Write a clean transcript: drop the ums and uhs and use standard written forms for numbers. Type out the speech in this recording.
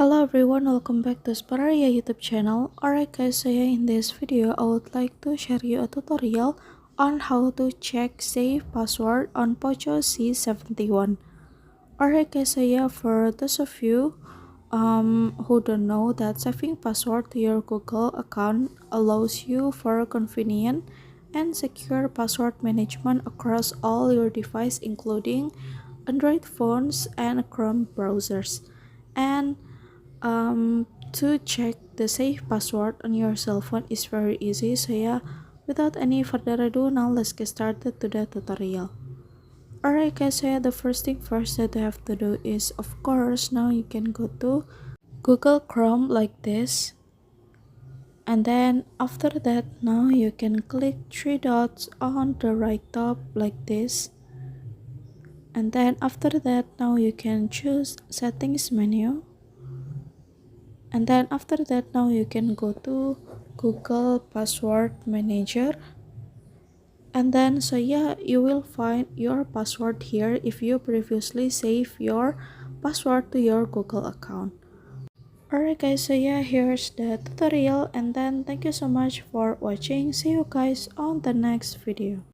Hello everyone, welcome back to Spararia YouTube channel. Alright guys, so yeah, in this video I would like to share you a tutorial on how to check save password on Poco C71. Alright guys, so yeah, for those of you who don't know that saving password to your Google account allows you for convenient and secure password management across all your devices, including Android phones and Chrome browsers. And to check the save password on your cell phone is very easy. So yeah, without any further ado, now let's get started to the tutorial. Alright guys, so yeah, the first thing first that you have to do is, of course, now you can go to Google Chrome like this, and then after that, now you can click three dots on the right top like this, and then after that, now you can choose settings menu, and then after that, now you can go to Google Password Manager, and then so yeah, you will find your password here if you previously save your password to your Google account. Alright guys, so yeah, here's the tutorial, and then thank you so much for watching. See you guys on the next video.